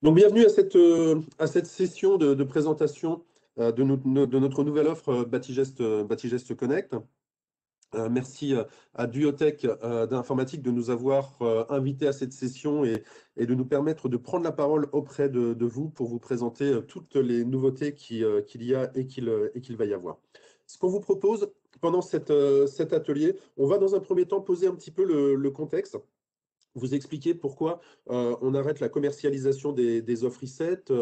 Donc, bienvenue à cette session de présentation de notre nouvelle offre Batigest Connect. Merci à Duotech d'informatique de nous avoir invités à cette session et de nous permettre de prendre la parole auprès de vous pour vous présenter toutes les nouveautés qu'il y a et qu'il va y avoir. Ce qu'on vous propose pendant cet atelier, on va dans un premier temps poser un petit peu le contexte, vous expliquer pourquoi on arrête la commercialisation des offres e-set,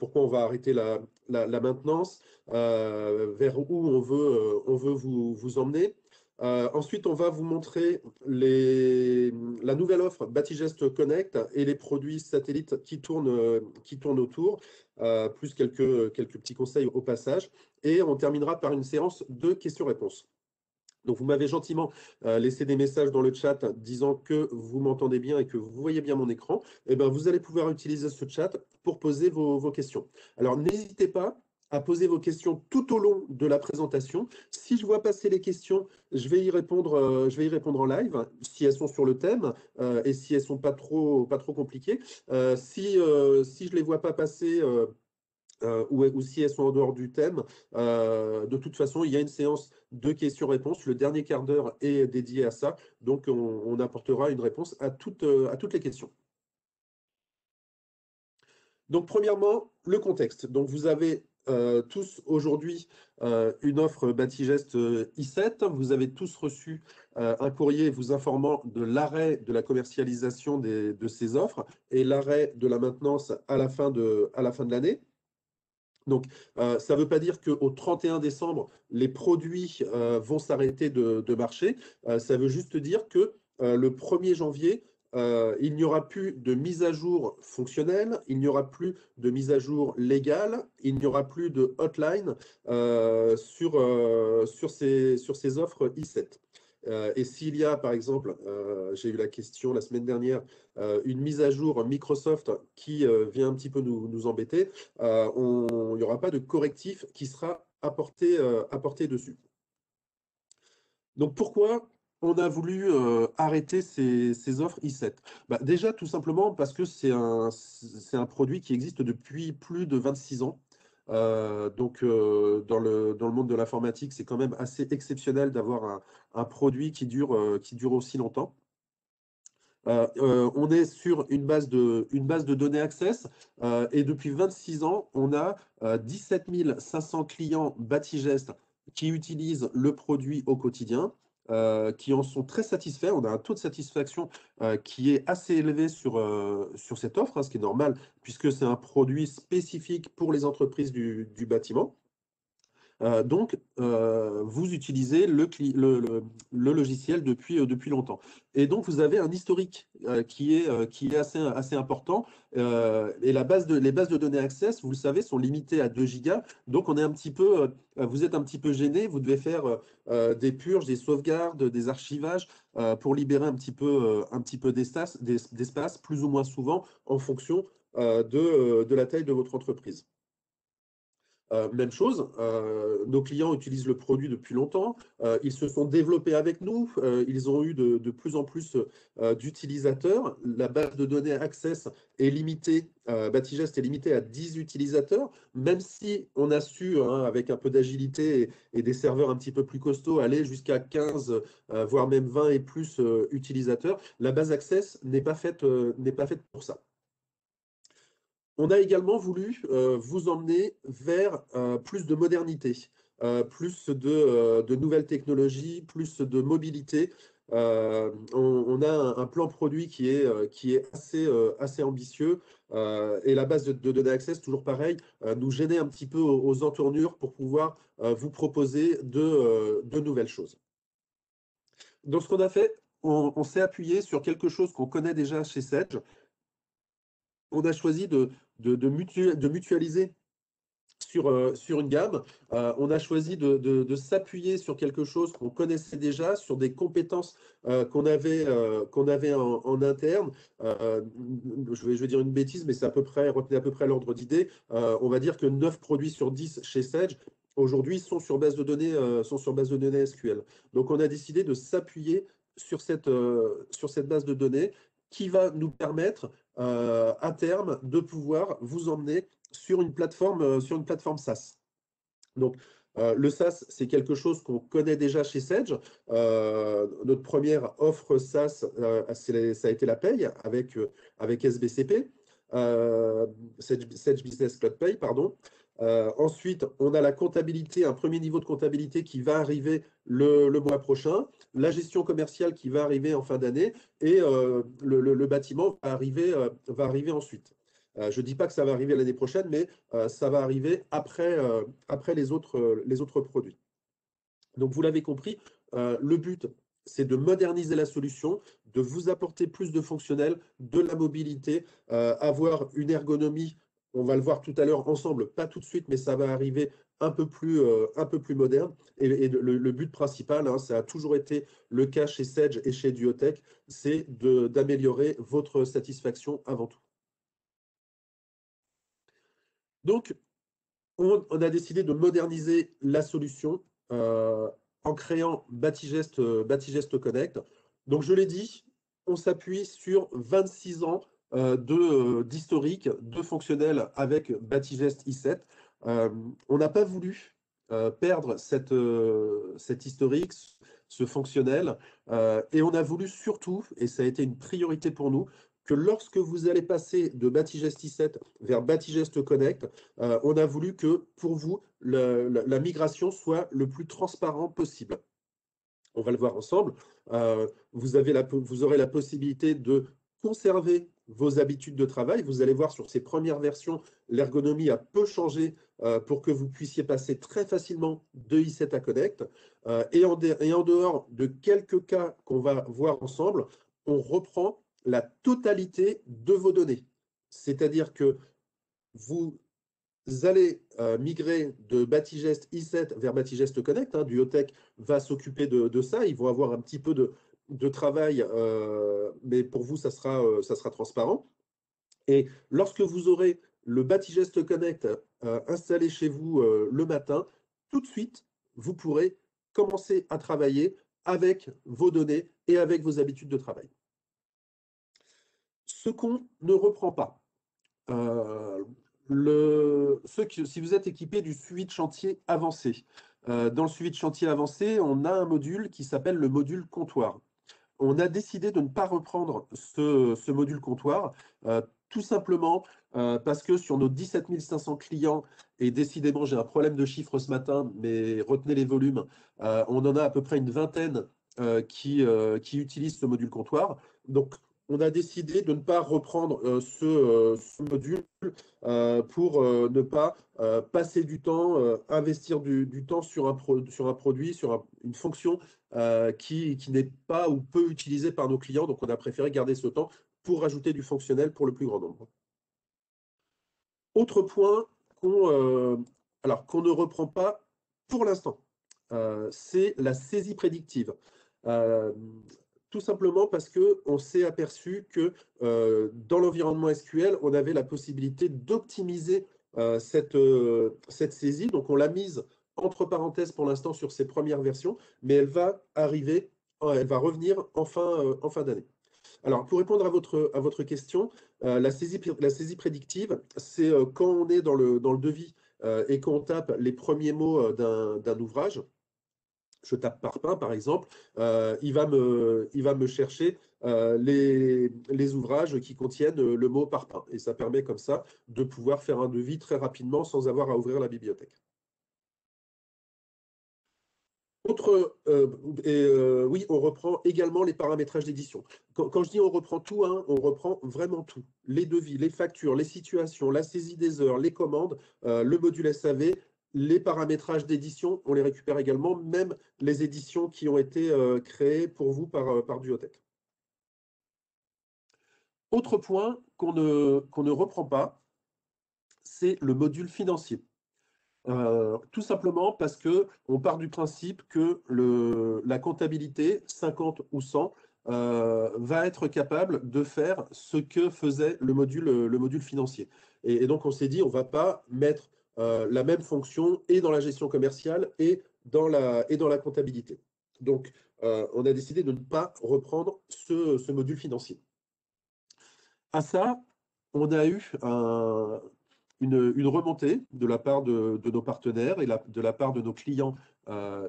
pourquoi on va arrêter la maintenance, vers où on veut vous emmener. Ensuite, on va vous montrer la nouvelle offre Batigest Connect et les produits satellites qui tournent autour, plus quelques petits conseils au passage. Et on terminera par une séance de questions-réponses. Donc, vous m'avez gentiment laissé des messages dans le chat disant que vous m'entendez bien et que vous voyez bien mon écran. Eh bien, vous allez pouvoir utiliser ce chat pour poser vos questions. Alors, n'hésitez pas à poser vos questions tout au long de la présentation. Si je vois passer les questions, je vais y répondre en live, si elles sont sur le thème et si elles ne sont pas trop compliquées. Si je ne les vois pas passer… ou si elles sont en dehors du thème, de toute façon, il y a une séance de questions-réponses. Le dernier quart d'heure est dédié à ça. Donc, on apportera une réponse à toutes les questions. Donc, premièrement, le contexte. Donc, vous avez tous aujourd'hui une offre Batigest e-set. Vous avez tous reçu un courrier vous informant de l'arrêt de la commercialisation de ces offres et l'arrêt de la maintenance à la fin de l'année. Donc, ça ne veut pas dire qu'au 31 décembre, les produits vont s'arrêter de marcher. Ça veut juste dire que le 1er janvier, il n'y aura plus de mise à jour fonctionnelle, il n'y aura plus de mise à jour légale, il n'y aura plus de hotline sur ces offres e-set. Et s'il y a, par exemple, j'ai eu la question la semaine dernière, une mise à jour Microsoft qui vient un petit peu nous embêter, il n'y aura pas de correctif qui sera apporté dessus. Donc, pourquoi on a voulu arrêter ces offres e-set? Déjà, tout simplement parce que c'est un produit qui existe depuis plus de 26 ans. Donc, dans le monde de l'informatique, c'est quand même assez exceptionnel d'avoir un produit qui dure aussi longtemps. On est sur une base de données Access et depuis 26 ans, on a 17 500 clients Batigest qui utilisent le produit au quotidien, qui en sont très satisfaits. On a un taux de satisfaction qui est assez élevé sur cette offre, hein, ce qui est normal puisque c'est un produit spécifique pour les entreprises du bâtiment. Donc, vous utilisez le logiciel depuis longtemps. Et donc, vous avez un historique qui est assez important. Et les bases de données Access, vous le savez, sont limitées à 2 gigas. Donc, on est vous êtes un petit peu gêné. Vous devez faire des purges, des sauvegardes, des archivages pour libérer un petit peu d'espace, plus ou moins souvent, en fonction de la taille de votre entreprise. Même chose, nos clients utilisent le produit depuis longtemps, ils se sont développés avec nous, ils ont eu de plus en plus d'utilisateurs. La base de données Access est limitée, Batigest est limitée à 10 utilisateurs, même si on a su, hein, avec un peu d'agilité et des serveurs un petit peu plus costauds, aller jusqu'à 15, voire même 20 et plus utilisateurs. La base Access n'est pas faite pour ça. On a également voulu vous emmener vers plus de modernité, plus de nouvelles technologies, plus de mobilité. On a un plan produit qui est assez ambitieux et la base de données Access, toujours pareil, nous gênait un petit peu aux entournures pour pouvoir vous proposer de nouvelles choses. Donc, ce qu'on a fait, on s'est appuyé sur quelque chose qu'on connaît déjà chez Sedge. On a choisi de mutualiser sur une gamme. On a choisi de s'appuyer sur quelque chose qu'on connaissait déjà, sur des compétences qu'on avait en interne. Je vais dire une bêtise, mais c'est retenez à peu près l'ordre d'idée. On va dire que 9 produits sur 10 chez Sedge aujourd'hui sont sur base de données SQL. Donc, on a décidé de s'appuyer sur cette base de données qui va nous permettre à terme de pouvoir vous emmener sur une plateforme SaaS. Donc, le SaaS, c'est quelque chose qu'on connaît déjà chez Sage. Notre première offre SaaS, ça a été la paye avec SBCP, Sage Business Cloud Pay, pardon. Ensuite, on a la comptabilité, un premier niveau de comptabilité qui va arriver le mois prochain, la gestion commerciale qui va arriver en fin d'année et le bâtiment va arriver ensuite. Je ne dis pas que ça va arriver l'année prochaine, mais ça va arriver après les autres produits. Donc, vous l'avez compris, le but, c'est de moderniser la solution, de vous apporter plus de fonctionnels, de la mobilité, avoir une ergonomie, on va le voir tout à l'heure ensemble, pas tout de suite, mais ça va arriver un peu plus moderne. Et le but principal, hein, ça a toujours été le cas chez Sage et chez Duotech, c'est d'améliorer votre satisfaction avant tout. Donc, on a décidé de moderniser la solution en créant Batigest Connect. Donc, je l'ai dit, on s'appuie sur 26 ans d'historique, de fonctionnel avec Batigest i7. On n'a pas voulu perdre cet historique, ce fonctionnel, et on a voulu surtout, et ça a été une priorité pour nous, que lorsque vous allez passer de Batigest i7 vers Batigest Connect, on a voulu que pour vous, la migration soit le plus transparent possible. On va le voir ensemble. Vous aurez la possibilité de conserver vos habitudes de travail. Vous allez voir sur ces premières versions, l'ergonomie a peu changé pour que vous puissiez passer très facilement de i7 à Connect. Et en dehors de quelques cas qu'on va voir ensemble, on reprend la totalité de vos données. C'est-à-dire que vous allez migrer de Batigest i7 vers Batigest Connect. Hein, Duotech va s'occuper de ça. Ils vont avoir un petit peu de travail, mais pour vous, ça sera transparent. Et lorsque vous aurez le Batigest Connect installé chez vous le matin, tout de suite, vous pourrez commencer à travailler avec vos données et avec vos habitudes de travail. Ce qu'on ne reprend pas, si vous êtes équipé du suivi de chantier avancé, dans le suivi de chantier avancé, on a un module qui s'appelle le module comptoir. On a décidé de ne pas reprendre ce module comptoir, tout simplement parce que sur nos 17 500 clients, et décidément j'ai un problème de chiffres ce matin, mais retenez les volumes, on en a à peu près une vingtaine qui utilisent ce module comptoir. Donc, on a décidé de ne pas reprendre ce module pour ne pas passer du temps, investir du temps sur un produit, sur une fonction qui n'est pas ou peu utilisée par nos clients. Donc, on a préféré garder ce temps pour rajouter du fonctionnel pour le plus grand nombre. Autre point qu'on ne reprend pas pour l'instant, c'est la saisie prédictive. Tout simplement parce qu'on s'est aperçu que dans l'environnement SQL, on avait la possibilité d'optimiser cette saisie. Donc, on l'a mise entre parenthèses pour l'instant sur ses premières versions, mais elle va revenir en fin d'année. Alors, pour répondre à votre question, la saisie prédictive, c'est quand on est dans le devis et qu'on tape les premiers mots d'un ouvrage. Je tape parpaing, par exemple, il va me chercher les ouvrages qui contiennent le mot parpaing. Et ça permet comme ça de pouvoir faire un devis très rapidement sans avoir à ouvrir la bibliothèque. Oui, on reprend également les paramétrages d'édition. Quand je dis on reprend tout, hein, on reprend vraiment tout. Les devis, les factures, les situations, la saisie des heures, les commandes, le module SAV, les paramétrages d'édition, on les récupère également, même les éditions qui ont été créées pour vous par Duotech. Autre point qu'on ne reprend pas, c'est le module financier. Tout simplement parce qu'on part du principe que la comptabilité, 50 ou 100, va être capable de faire ce que faisait le module financier. Et donc, on s'est dit, on ne va pas mettre la même fonction et dans la gestion commerciale et dans la comptabilité. Donc, on a décidé de ne pas reprendre ce module financier. À ça, on a eu une remontée de la part de nos partenaires et de la part de nos clients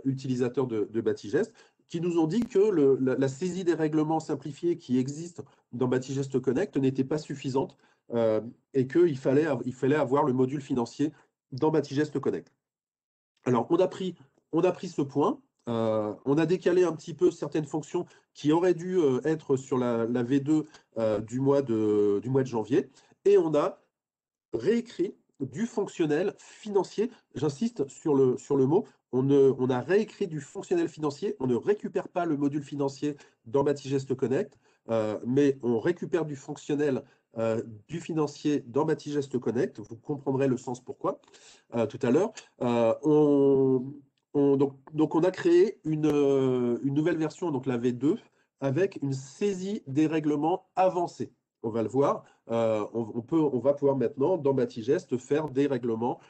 utilisateurs de Batigest, qui nous ont dit que la saisie des règlements simplifiés qui existent dans Batigest Connect n'était pas suffisante et qu'il fallait avoir le module financier dans Batigest Connect. Alors, on a pris ce point, on a décalé un petit peu certaines fonctions qui auraient dû être sur la V2 du mois de janvier, et on a réécrit du fonctionnel financier. J'insiste sur le mot, on a réécrit du fonctionnel financier, on ne récupère pas le module financier dans Batigest Connect, mais on récupère du fonctionnel du financier dans Batigest Connect. Vous comprendrez le sens pourquoi tout à l'heure. Donc, on a créé une nouvelle version, donc la V2, avec une saisie des règlements avancés. On va le voir. On va pouvoir maintenant, dans Batigest, faire des règlements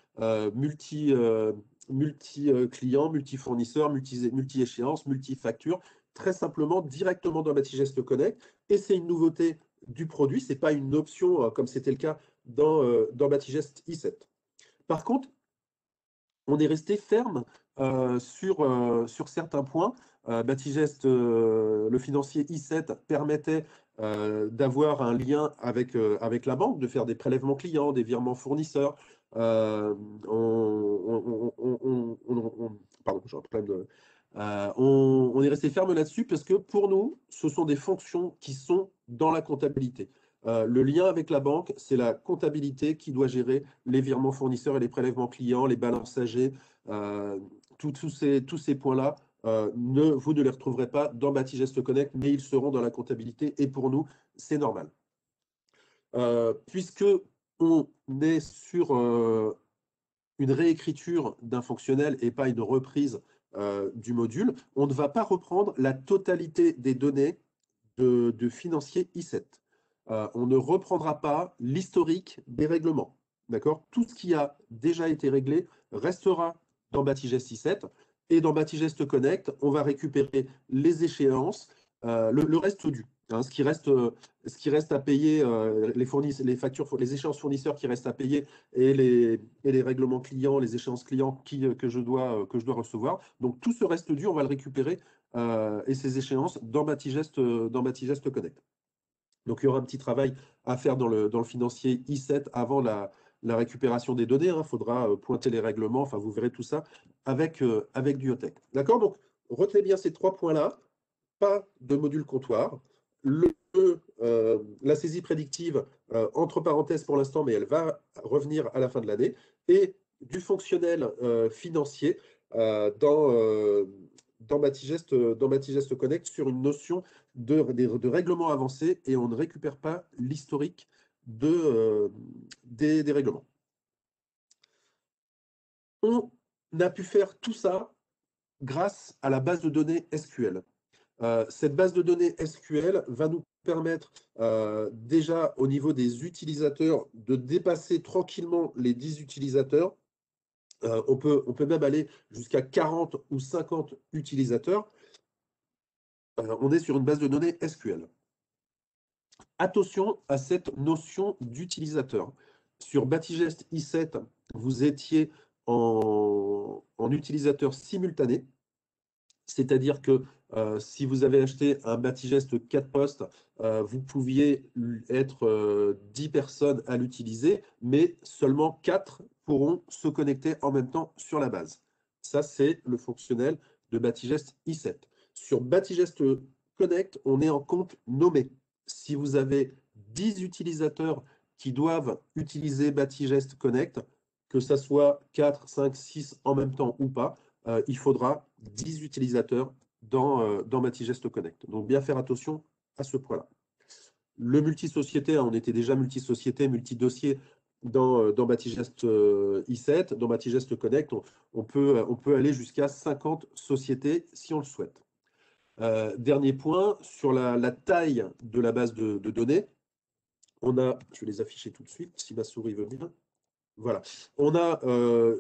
multi-clients, multi-fournisseurs, multi-échéances, multi-factures, très simplement, directement dans Batigest Connect. Et c'est une nouveauté du produit, ce n'est pas une option comme c'était le cas dans Batigest i7. Par contre, on est resté ferme sur certains points. Batigest, le financier i7 permettait d'avoir un lien avec la banque, de faire des prélèvements clients, des virements fournisseurs. Pardon, j'ai un problème de... on est resté ferme là-dessus parce que pour nous, ce sont des fonctions qui sont dans la comptabilité. Le lien avec la banque, c'est la comptabilité qui doit gérer les virements fournisseurs et les prélèvements clients, les balances âgées, tous ces points-là. Vous ne les retrouverez pas dans Batigest Connect, mais ils seront dans la comptabilité et pour nous, c'est normal. Puisque on est sur une réécriture d'un fonctionnel et pas une reprise du module, on ne va pas reprendre la totalité des données de financier i7. On ne reprendra pas l'historique des règlements. D'accord? Tout ce qui a déjà été réglé restera dans Batigest i7. Et dans Batigest Connect, on va récupérer les échéances, le reste dû. Hein, ce qui reste à payer, les factures, les échéances fournisseurs qui restent à payer et les règlements clients, les échéances clients que je dois recevoir. Donc tout ce reste dû, on va le récupérer et ces échéances dans Batigest Connect. Donc il y aura un petit travail à faire dans le financier i7 avant la récupération des données. Il faudra pointer les règlements, enfin vous verrez tout ça avec Duotech. D'accord? Donc retenez bien ces trois points-là. Pas de module comptoir. La saisie prédictive, entre parenthèses pour l'instant, mais elle va revenir à la fin de l'année, et du fonctionnel financier dans Batigest Connect sur une notion de règlement avancé, et on ne récupère pas l'historique des règlements. On a pu faire tout ça grâce à la base de données SQL. Cette base de données SQL va nous permettre déjà au niveau des utilisateurs de dépasser tranquillement les 10 utilisateurs. On peut même aller jusqu'à 40 ou 50 utilisateurs. On est sur une base de données SQL. Attention à cette notion d'utilisateur. Sur Batigest i7, vous étiez en utilisateur simultané. C'est-à-dire que si vous avez acheté un Batigest 4 postes, vous pouviez être 10 personnes à l'utiliser, mais seulement 4 pourront se connecter en même temps sur la base. Ça, c'est le fonctionnel de Batigest i7. Sur Batigest Connect, on est en compte nommé. Si vous avez 10 utilisateurs qui doivent utiliser Batigest Connect, que ce soit 4, 5, 6 en même temps ou pas, il faudra 10 utilisateurs dans Batigest Connect. Donc, bien faire attention à ce point-là. Le multisociété, on était déjà multisociété, multidossier dans Batigest i7. Dans Batigest Connect, on peut aller jusqu'à 50 sociétés si on le souhaite. Dernier point, sur la taille de la base de données, on a, je vais les afficher tout de suite, si ma souris veut bien. Voilà, on a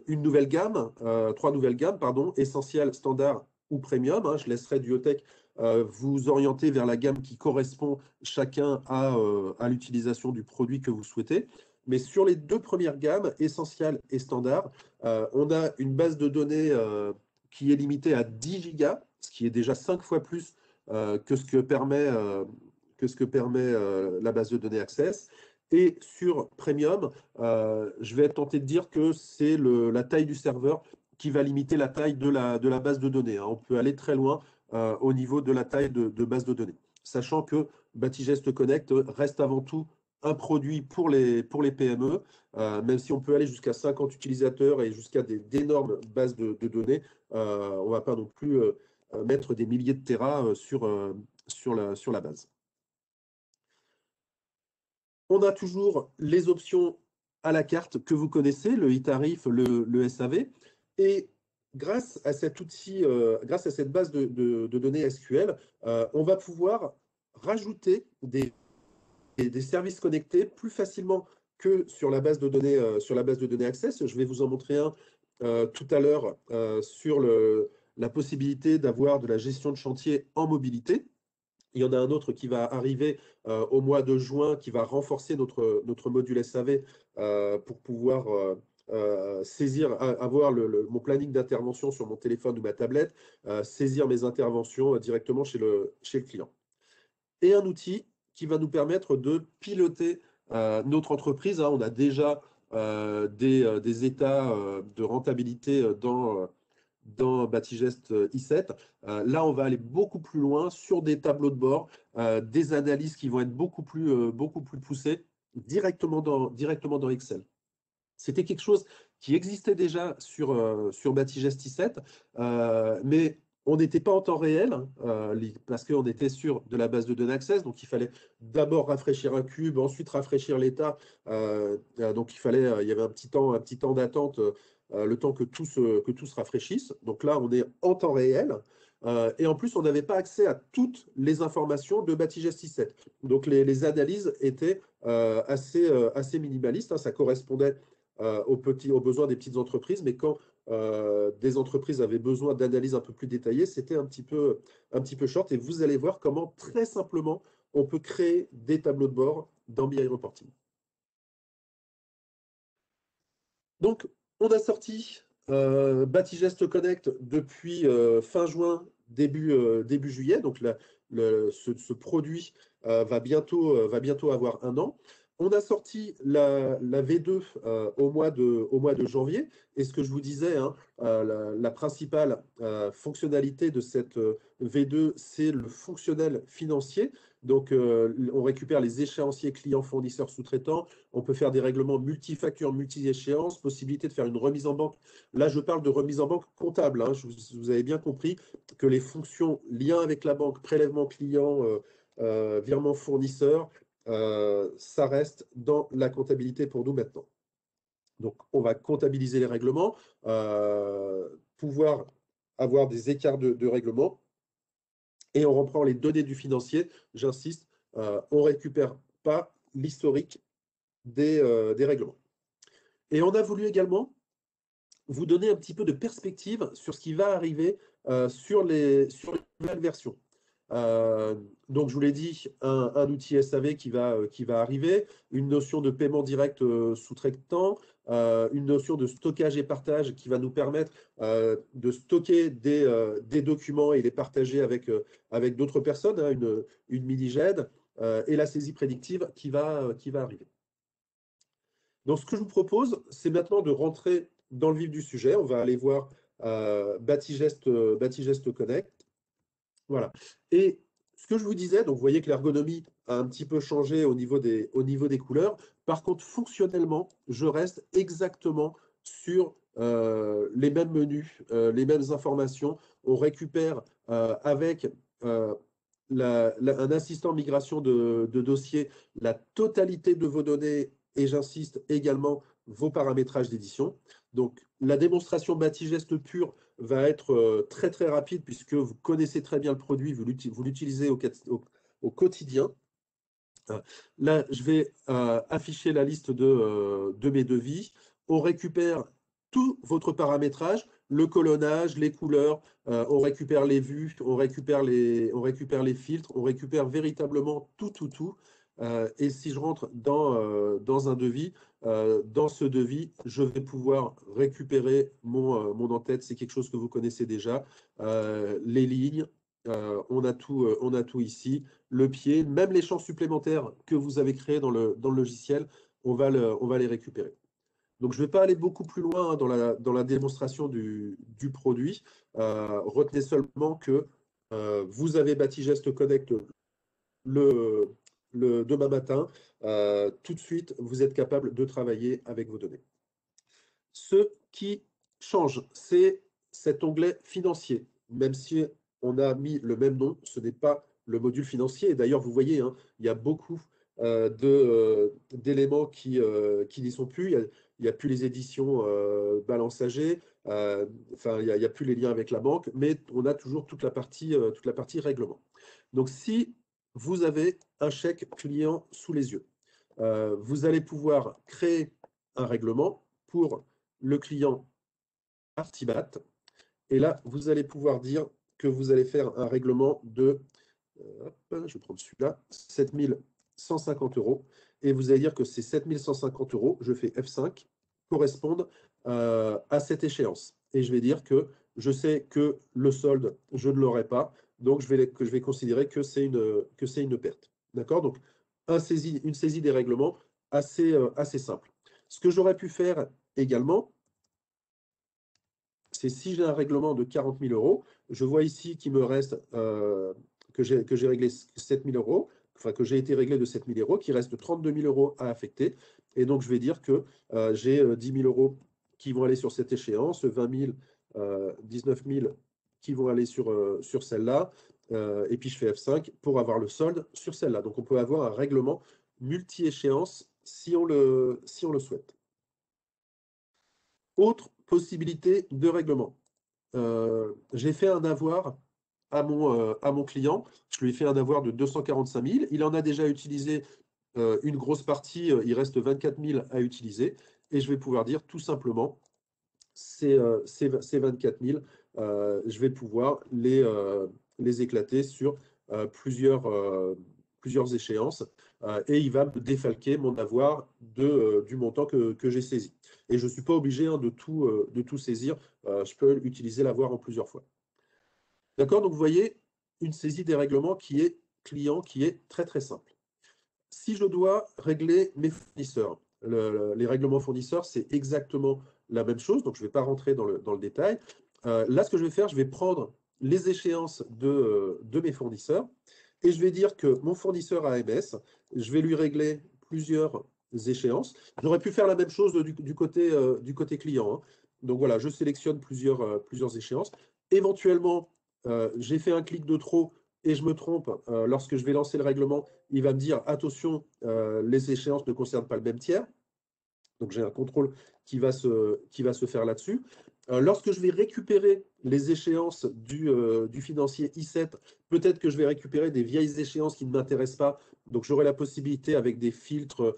une nouvelle gamme, 3 nouvelles gammes, pardon, essentiel, standard ou premium, hein. Je laisserai Duotech vous orienter vers la gamme qui correspond chacun à l'utilisation du produit que vous souhaitez. Mais sur les deux premières gammes, essentielles et standard, on a une base de données qui est limitée à 10 gigas, ce qui est déjà 5 fois plus que ce que permet, la base de données Access. Et sur Premium, je vais être tenté de dire que c'est la taille du serveur qui va limiter la taille de la base de données, hein. On peut aller très loin au niveau de la taille de base de données. Sachant que Batigest Connect reste avant tout un produit pour les PME, même si on peut aller jusqu'à 50 utilisateurs et jusqu'à d'énormes bases de données, on ne va pas non plus mettre des milliers de terras sur la base. On a toujours les options à la carte que vous connaissez, le e-tarif, le SAV. Et grâce à cet outil, grâce à cette base de données SQL, on va pouvoir rajouter des services connectés plus facilement que sur la base de données Access. Je vais vous en montrer un tout à l'heure sur la possibilité d'avoir de la gestion de chantier en mobilité. Il y en a un autre qui va arriver au mois de juin, qui va renforcer notre module SAV pour pouvoir avoir mon planning d'intervention sur mon téléphone ou ma tablette, saisir mes interventions directement chez le client. Et un outil qui va nous permettre de piloter notre entreprise, hein. On a déjà des états de rentabilité dans Batigest i7. Là, on va aller beaucoup plus loin sur des tableaux de bord, des analyses qui vont être beaucoup plus poussées directement dans Excel. C'était quelque chose qui existait déjà sur Batigest i7, mais on n'était pas en temps réel, parce qu'on était sur de la base de données Access, donc il fallait d'abord rafraîchir un cube, ensuite rafraîchir l'état. Donc il y avait un petit temps d'attente, le temps que tout se rafraîchisse. Donc là, on est en temps réel. Et en plus, on n'avait pas accès à toutes les informations de Batigest i7. Donc les analyses étaient assez minimalistes, hein. Ça correspondait aux besoins des petites entreprises, mais quand des entreprises avaient besoin d'analyses un peu plus détaillées, c'était un petit peu short. Et vous allez voir comment très simplement on peut créer des tableaux de bord dans BI Reporting. Donc, on a sorti Batigest Connect depuis fin juin, début juillet. Donc, ce produit va bientôt avoir 1 an. On a sorti la V2 au mois de janvier. Et ce que je vous disais, hein, la principale fonctionnalité de cette V2, c'est le fonctionnel financier. Donc, on récupère les échéanciers clients, fournisseurs, sous-traitants. On peut faire des règlements multifactures, multi-échéances, possibilité de faire une remise en banque. Là, je parle de remise en banque comptable, hein. Vous avez bien compris que les fonctions lien avec la banque, prélèvement client, virement fournisseur, ça reste dans la comptabilité pour nous maintenant. Donc, on va comptabiliser les règlements, pouvoir avoir des écarts de règlement, et on reprend les données du financier. J'insiste, on ne récupère pas l'historique des règlements. Et on a voulu également vous donner un petit peu de perspective sur ce qui va arriver sur les nouvelles versions. Donc, je vous l'ai dit, un outil SAV qui va arriver, une notion de paiement direct sous-traitant, une notion de stockage et partage qui va nous permettre de stocker des documents et les partager avec d'autres personnes, hein, une mini-GED, et la saisie prédictive qui va arriver. Donc, ce que je vous propose, c'est maintenant de rentrer dans le vif du sujet. On va aller voir Batigest Connect. Voilà. Et ce que je vous disais, donc vous voyez que l'ergonomie a un petit peu changé au niveau des couleurs. Par contre, fonctionnellement, je reste exactement sur les mêmes menus, les mêmes informations. On récupère avec un assistant migration de dossier la totalité de vos données et j'insiste également vos paramétrages d'édition. Donc, la démonstration Batigest pure va être très très rapide puisque vous connaissez très bien le produit, vous l'utilisez au quotidien. Là, je vais afficher la liste de mes devis. On récupère tout votre paramétrage. le colonnage, les couleurs, on récupère les vues, on récupère les filtres, on récupère véritablement tout. Et si je rentre dans un devis, dans ce devis, je vais pouvoir récupérer mon en-tête. C'est quelque chose que vous connaissez déjà. Les lignes, on a tout ici. Le pied, même les champs supplémentaires que vous avez créés dans le logiciel, on va les récupérer. Donc, je ne vais pas aller beaucoup plus loin hein, dans la démonstration du produit. Retenez seulement que vous avez Batigest Connect demain matin. Tout de suite, vous êtes capable de travailler avec vos données. Ce qui change, c'est cet onglet financier. Même si on a mis le même nom, ce n'est pas le module financier. Et d'ailleurs, vous voyez, hein, il y a beaucoup d'éléments qui n'y sont plus. Il n'y a plus les éditions Balance AG, enfin, il n'y a plus les liens avec la banque, mais on a toujours toute la partie règlement. Donc, si vous avez un chèque client sous les yeux, vous allez pouvoir créer un règlement pour le client Artibat. Et là, vous allez pouvoir dire que vous allez faire un règlement de, je vais prendre celui-là, 7 150 €. Et vous allez dire que ces 7 150 €, je fais F5, correspondent à cette échéance. Et je vais dire que je sais que le solde, je ne l'aurai pas. Donc, je vais considérer que c'est une perte. D'accord? Donc, une saisie des règlements assez simple. Ce que j'aurais pu faire également, c'est si j'ai un règlement de 40 000 €, je vois ici qu'il me reste, que j'ai réglé 7 000 €, enfin que j'ai été réglé de 7 000 €, qu'il reste 32 000 € à affecter. Et donc, je vais dire que j'ai 10 000 € qui vont aller sur cette échéance, 20 000, 19 000 qui vont aller sur celle-là. Et puis, je fais F5 pour avoir le solde sur celle-là. Donc, on peut avoir un règlement multi-échéance si on le souhaite. Autre possibilité de règlement. J'ai fait un avoir à mon client. Je lui ai fait un avoir de 245 000. Il en a déjà utilisé une grosse partie. Il reste 24 000 à utiliser. Et je vais pouvoir dire tout simplement, ces 24 000, je vais pouvoir les éclater sur plusieurs échéances. Et il va me défalquer mon avoir du montant que j'ai saisi. Et je ne suis pas obligé hein, de tout saisir. Je peux utiliser l'avoir en plusieurs fois. D'accord? Donc, vous voyez, une saisie des règlements qui est client, qui est très simple. Si je dois régler mes fournisseurs, les règlements fournisseurs, c'est exactement la même chose. Donc, je ne vais pas rentrer dans le détail. Là, ce que je vais faire, je vais prendre les échéances de mes fournisseurs et je vais dire que mon fournisseur AMS, je vais lui régler plusieurs échéances. J'aurais pu faire la même chose du côté client. Hein. Donc, voilà, je sélectionne plusieurs échéances. Éventuellement, j'ai fait un clic de trop et je me trompe, lorsque je vais lancer le règlement, il va me dire attention, les échéances ne concernent pas le même tiers. Donc j'ai un contrôle qui va se faire là-dessus. Lorsque je vais récupérer les échéances du financier I7, peut-être que je vais récupérer des vieilles échéances qui ne m'intéressent pas. Donc j'aurai la possibilité avec des filtres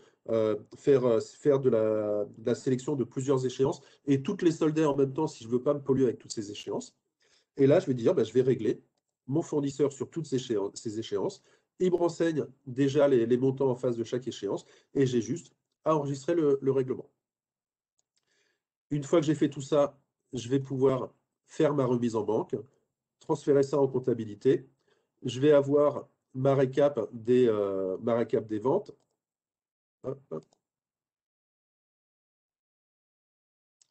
faire de la sélection de plusieurs échéances et toutes les solder en même temps si je ne veux pas me polluer avec toutes ces échéances. Et là, je vais dire, je vais régler mon fournisseur sur toutes ces échéances. Il me renseigne déjà les montants en face de chaque échéance et j'ai juste à enregistrer le règlement. Une fois que j'ai fait tout ça, je vais pouvoir faire ma remise en banque, transférer ça en comptabilité. Je vais avoir ma récap des ventes. Hop, hop.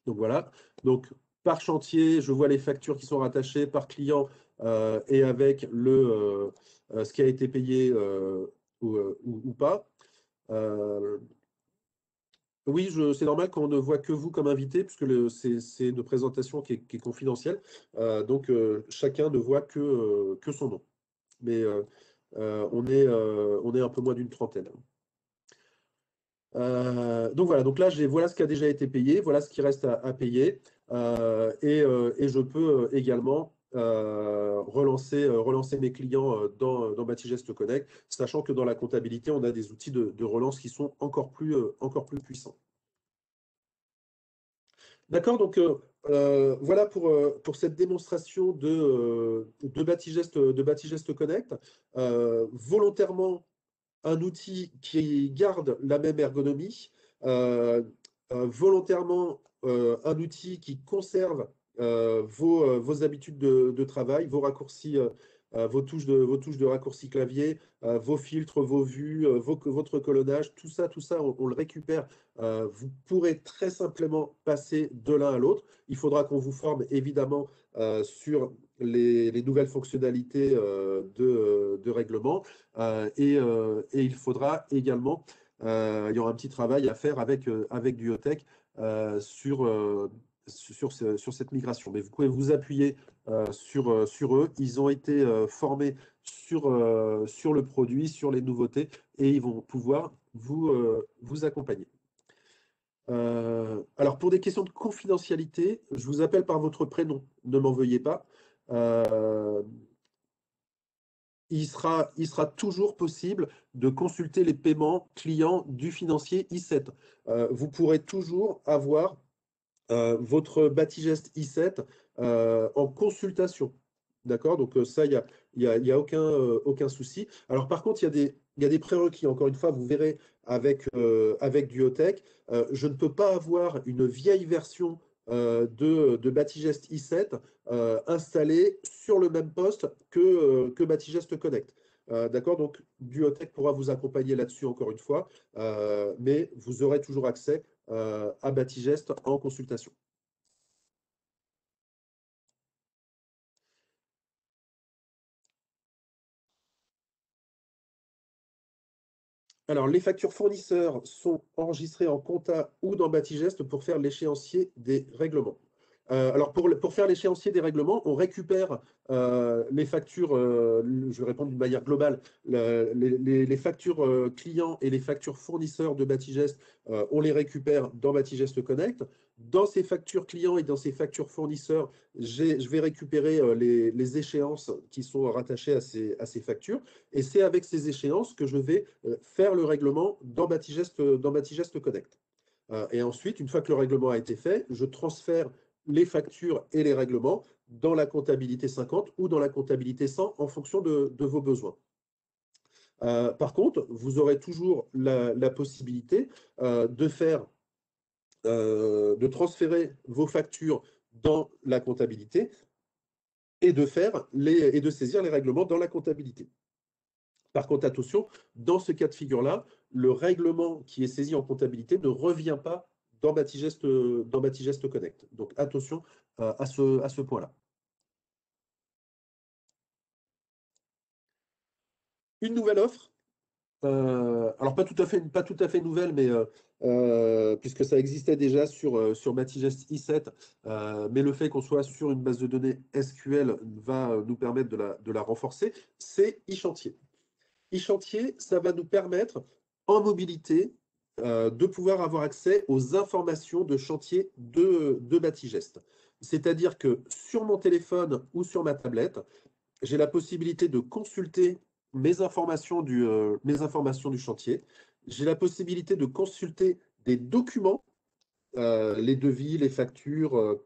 Donc voilà. Donc par chantier, je vois les factures qui sont rattachées par client et avec ce qui a été payé ou pas. Oui, c'est normal qu'on ne voit que vous comme invité, puisque c'est une présentation qui est confidentielle. Donc, chacun ne voit que son nom. Mais on est un peu moins d'une trentaine. Donc voilà, donc là, voilà ce qui a déjà été payé, voilà ce qui reste à payer. Et je peux également relancer mes clients dans Batigest Connect, sachant que dans la comptabilité, on a des outils de relance qui sont encore plus puissants. D'accord, donc voilà pour cette démonstration de Batigest Connect. Volontairement, un outil qui garde la même ergonomie, euh, volontairement un outil qui conserve vos habitudes de travail, vos raccourcis, vos touches de raccourci clavier, vos filtres, vos vues, votre colonnage, tout ça, on le récupère. Vous pourrez très simplement passer de l'un à l'autre. Il faudra qu'on vous forme évidemment sur les nouvelles fonctionnalités de règlement. Et il faudra également, il y aura un petit travail à faire avec Duotech sur cette migration. Mais vous pouvez vous appuyer sur eux. Ils ont été formés sur le produit, sur les nouveautés, et ils vont pouvoir vous accompagner. Alors, pour des questions de confidentialité, je vous appelle par votre prénom, ne m'en veuillez pas. Euh, il sera toujours possible de consulter les paiements clients du financier I7. Vous pourrez toujours avoir votre Batigest I7 en consultation. D'accord? Donc ça, il y a aucun souci. Alors par contre, il y a des prérequis. Encore une fois, vous verrez avec Duotech, je ne peux pas avoir une vieille version de Batigest i7 installée sur le même poste que Batigest Connect. D'accord? Donc Duotech pourra vous accompagner là-dessus encore une fois, mais vous aurez toujours accès à Batigest en consultation. Alors, les factures fournisseurs sont enregistrées en compta ou dans Batigest pour faire l'échéancier des règlements. Alors, pour faire l'échéancier des règlements, on récupère les factures, je vais répondre d'une manière globale, les factures clients et les factures fournisseurs de Batigest, on les récupère dans Batigest Connect. Dans ces factures clients et dans ces factures fournisseurs, je vais récupérer les échéances qui sont rattachées à ces factures. Et c'est avec ces échéances que je vais faire le règlement dans Batigest Connect. Et ensuite, une fois que le règlement a été fait, je transfère les factures et les règlements dans la comptabilité 50 ou dans la comptabilité 100 en fonction de vos besoins. Par contre, vous aurez toujours la possibilité de faire, de transférer vos factures dans la comptabilité et de saisir les règlements dans la comptabilité. Par contre, attention, dans ce cas de figure-là, le règlement qui est saisi en comptabilité ne revient pas dans Batigest Connect. Donc attention à ce point-là. Une nouvelle offre, alors pas tout à fait nouvelle, mais puisque ça existait déjà sur Batigest i7, mais le fait qu'on soit sur une base de données SQL va nous permettre de la renforcer, c'est e-chantier. E-chantier, ça va nous permettre, en mobilité, de pouvoir avoir accès aux informations de chantier de Batigest. C'est-à-dire que sur mon téléphone ou sur ma tablette, j'ai la possibilité de consulter mes informations du chantier. J'ai la possibilité de consulter des documents, les devis, les factures,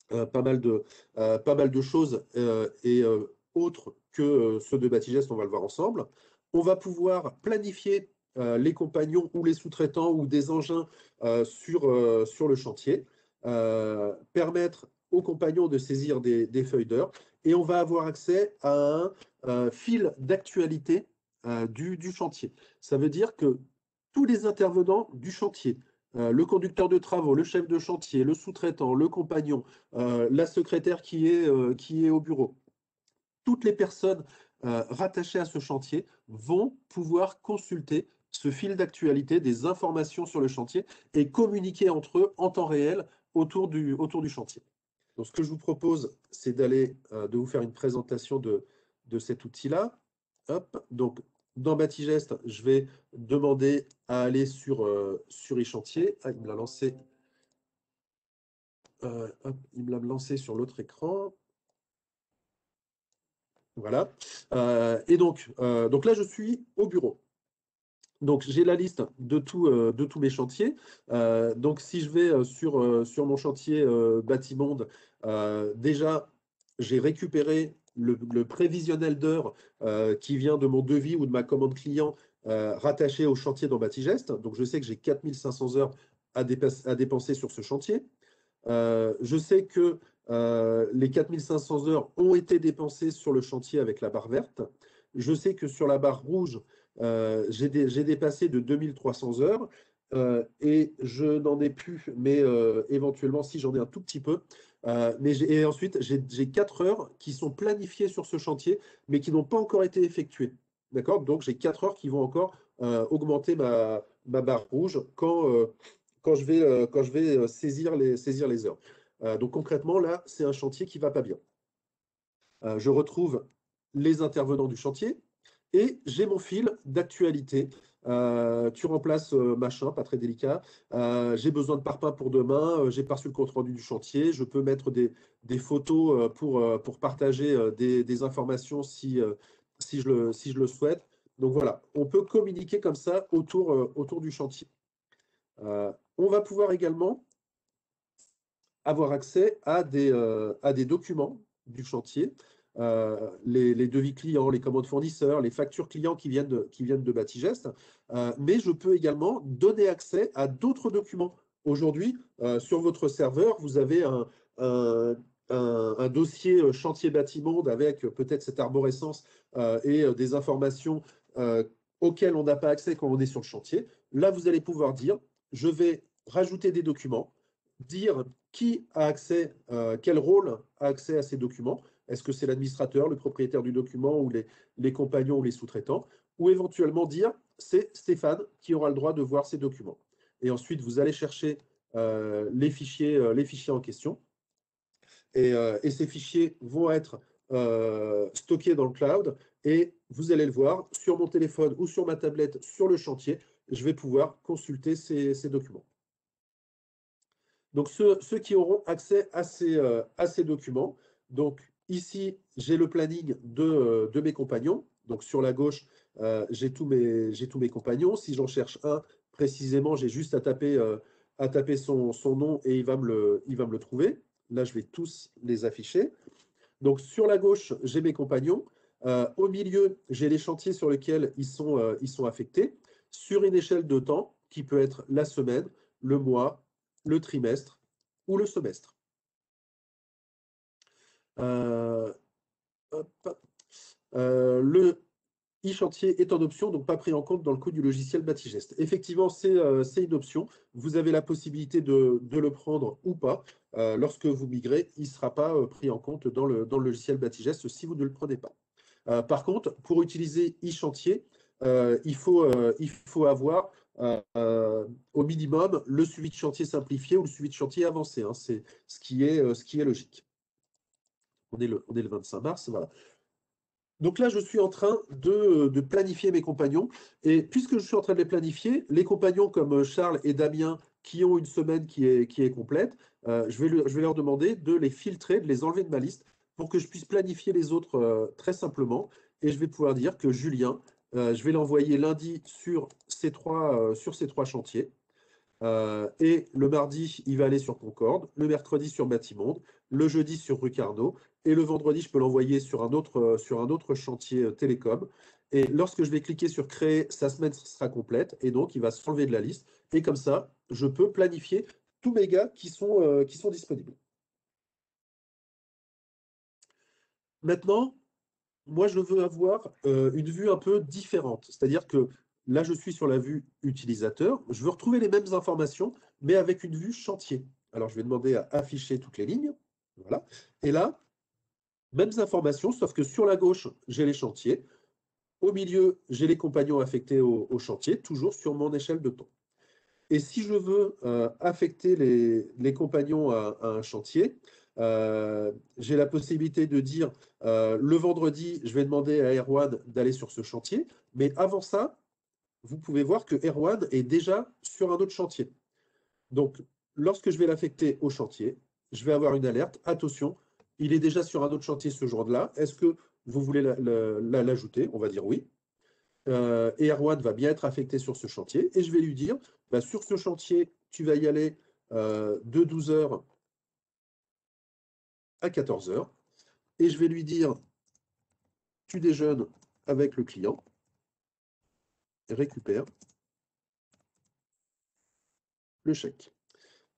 pas mal de choses et autres que ceux de Batigest, on va le voir ensemble. On va pouvoir planifier les compagnons ou les sous-traitants ou des engins sur le chantier, permettre aux compagnons de saisir des feuilles d'heure et on va avoir accès à un fil d'actualité du chantier. Ça veut dire que tous les intervenants du chantier, le conducteur de travaux, le chef de chantier, le sous-traitant, le compagnon, la secrétaire qui est au bureau. Toutes les personnes rattachées à ce chantier vont pouvoir consulter ce fil d'actualité, des informations sur le chantier et communiquer entre eux en temps réel autour du chantier. Donc, ce que je vous propose, c'est de vous faire une présentation de cet outil-là. Hop, donc, dans Batigest, je vais demander à aller sur e-chantier. Ah, il me l'a lancé. Hop, il me l'a lancé sur l'autre écran. Voilà. Et donc là, je suis au bureau. Donc, j'ai la liste de tous mes chantiers. Donc, si je vais sur mon chantier Batimonde, déjà, j'ai récupéré le prévisionnel d'heures qui vient de mon devis ou de ma commande client rattaché au chantier dans Batigest. Donc, je sais que j'ai 4500 heures à dépenser sur ce chantier. Je sais que les 4500 heures ont été dépensées sur le chantier avec la barre verte. Je sais que sur la barre rouge, j'ai dépassé de 2300 heures et je n'en ai plus, mais éventuellement, si j'en ai un tout petit peu. Et ensuite, j'ai 4 heures qui sont planifiées sur ce chantier, mais qui n'ont pas encore été effectuées. D'accord? Donc, j'ai 4 heures qui vont encore augmenter ma barre rouge quand je vais saisir les heures. Donc concrètement, là, c'est un chantier qui ne va pas bien. Je retrouve les intervenants du chantier et j'ai mon fil d'actualité. Tu remplaces machin, pas très délicat. J'ai besoin de parpaing pour demain. J'ai pas reçu le compte rendu du chantier. Je peux mettre des photos pour partager des informations si je le souhaite. Donc voilà, on peut communiquer comme ça autour du chantier. On va pouvoir également avoir accès à des documents du chantier, les devis clients, les commandes fournisseurs, les factures clients qui viennent de Batigest, mais je peux également donner accès à d'autres documents. Aujourd'hui, sur votre serveur, vous avez un dossier chantier Batimonde avec peut-être cette arborescence et des informations auxquelles on n'a pas accès quand on est sur le chantier. Là, vous allez pouvoir dire, je vais rajouter des documents, dire qui a accès, quel rôle a accès à ces documents. Est-ce que c'est l'administrateur, le propriétaire du document ou les compagnons ou les sous-traitants? Ou éventuellement dire, c'est Stéphane qui aura le droit de voir ces documents. Et ensuite, vous allez chercher les fichiers en question. Et ces fichiers vont être stockés dans le cloud. Et vous allez le voir sur mon téléphone ou sur ma tablette sur le chantier. Je vais pouvoir consulter ces documents. Donc, ceux qui auront accès à ces documents. Donc, ici, j'ai le planning de mes compagnons. Donc, sur la gauche, j'ai tous mes compagnons. Si j'en cherche un précisément, j'ai juste à taper son nom et il va me le trouver. Là, je vais tous les afficher. Donc, sur la gauche, j'ai mes compagnons. Au milieu, j'ai les chantiers sur lesquels ils sont affectés sur une échelle de temps qui peut être la semaine, le mois, le trimestre ou le semestre. Le e-chantier est en option, donc pas pris en compte dans le coût du logiciel Batigest. Effectivement, c'est une option. Vous avez la possibilité de le prendre ou pas. Lorsque vous migrez, il ne sera pas pris en compte dans le logiciel Batigest si vous ne le prenez pas. Par contre, pour utiliser e-chantier, il faut avoir au minimum le suivi de chantier simplifié ou le suivi de chantier avancé. Hein. C'est ce qui est logique. On est le 25 mars, voilà. Donc là, je suis en train de planifier mes compagnons. Et puisque je suis en train de les planifier, les compagnons comme Charles et Damien, qui ont une semaine qui est complète, je vais leur demander de les filtrer, de les enlever de ma liste pour que je puisse planifier les autres très simplement. Et je vais pouvoir dire que Julien, je vais l'envoyer lundi sur ces trois chantiers. Et le mardi, il va aller sur Concorde, le mercredi sur Batimonde, le jeudi sur Rue Carnot, et le vendredi, je peux l'envoyer sur un autre chantier télécom. Et lorsque je vais cliquer sur créer, sa semaine sera complète, et donc il va s'enlever de la liste. Et comme ça, je peux planifier tous mes gars qui sont disponibles. Maintenant, moi, je veux avoir une vue un peu différente. C'est-à-dire que là, je suis sur la vue utilisateur. Je veux retrouver les mêmes informations, mais avec une vue chantier. Alors, je vais demander à afficher toutes les lignes. Voilà. Et là, mêmes informations, sauf que sur la gauche, j'ai les chantiers. Au milieu, j'ai les compagnons affectés au chantier, toujours sur mon échelle de temps. Et si je veux affecter les compagnons à un chantier, j'ai la possibilité de dire le vendredi, je vais demander à Erwan d'aller sur ce chantier. Mais avant ça, vous pouvez voir que Erwan est déjà sur un autre chantier. Donc, lorsque je vais l'affecter au chantier, je vais avoir une alerte. Attention, il est déjà sur un autre chantier ce jour-là. Est-ce que vous voulez l'ajouter? On va dire oui. et Erwan va bien être affecté sur ce chantier. Et je vais lui dire, bah, sur ce chantier, tu vas y aller de 12 h à 14 h. Et je vais lui dire, tu déjeunes avec le client, récupère le chèque.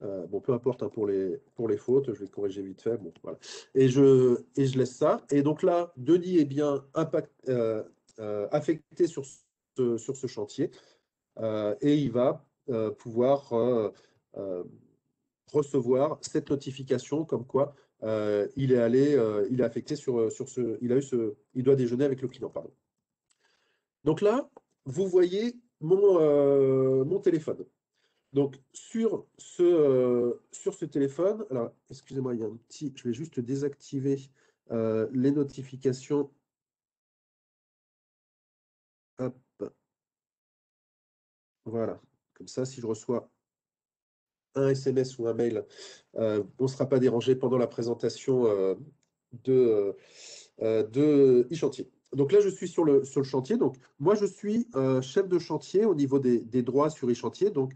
Bon, peu importe hein, pour les fautes, je vais corriger vite fait. Bon, voilà. Et je laisse ça. Et donc là, Denis est bien affecté sur ce chantier et il va pouvoir recevoir cette notification comme quoi il est allé, il est affecté sur ce, il doit déjeuner avec le client, pardon. Donc là, vous voyez mon téléphone. Donc, sur ce téléphone, alors, excusez-moi, il y a un petit, je vais juste désactiver les notifications. Hop, voilà. Comme ça, si je reçois un SMS ou un mail, on ne sera pas dérangé pendant la présentation de e-chantier. Donc là, je suis sur le chantier. Donc, moi, je suis chef de chantier au niveau des droits sur e-chantier. Donc,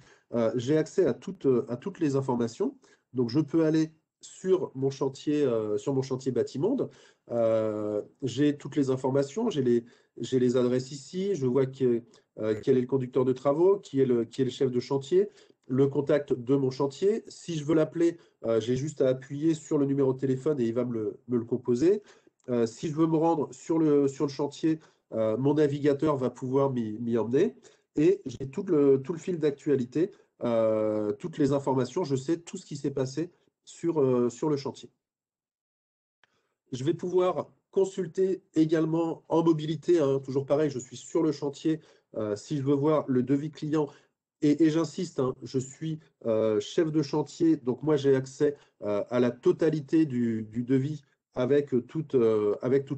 j'ai accès à toutes les informations. Donc, je peux aller sur mon chantier Batimonde. J'ai toutes les informations. J'ai les adresses ici. Je vois quel est le conducteur de travaux, qui est le chef de chantier, le contact de mon chantier. Si je veux l'appeler, j'ai juste à appuyer sur le numéro de téléphone et il va me le composer. Si je veux me rendre sur le chantier, mon navigateur va pouvoir m'y emmener et j'ai tout le fil d'actualité, toutes les informations, je sais tout ce qui s'est passé sur le chantier. Je vais pouvoir consulter également en mobilité, hein, toujours pareil, je suis sur le chantier. Si je veux voir le devis client, et j'insiste, hein, je suis chef de chantier, donc moi j'ai accès à la totalité du devis avec toutes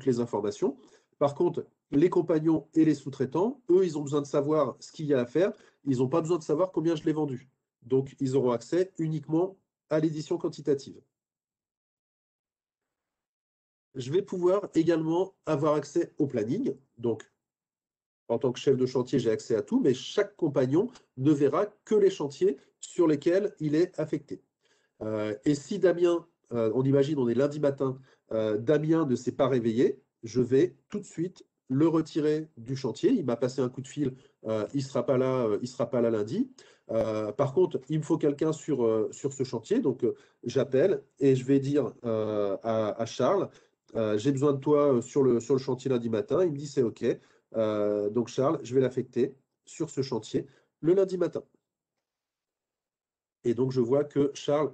les informations. Par contre, les compagnons et les sous-traitants, eux, ils ont besoin de savoir ce qu'il y a à faire. Ils n'ont pas besoin de savoir combien je l'ai vendu. Donc, ils auront accès uniquement à l'édition quantitative. Je vais pouvoir également avoir accès au planning. Donc, en tant que chef de chantier, j'ai accès à tout, mais chaque compagnon ne verra que les chantiers sur lesquels il est affecté. Et si Damien, on imagine, on est lundi matin, Damien ne s'est pas réveillé, je vais tout de suite le retirer du chantier. Il m'a passé un coup de fil, il ne sera pas là, il sera pas là lundi. Par contre, il me faut quelqu'un sur ce chantier, donc j'appelle et je vais dire à Charles, j'ai besoin de toi sur le chantier lundi matin. Il me dit c'est OK. Donc Charles, je vais l'affecter sur ce chantier le lundi matin. Et donc je vois que Charles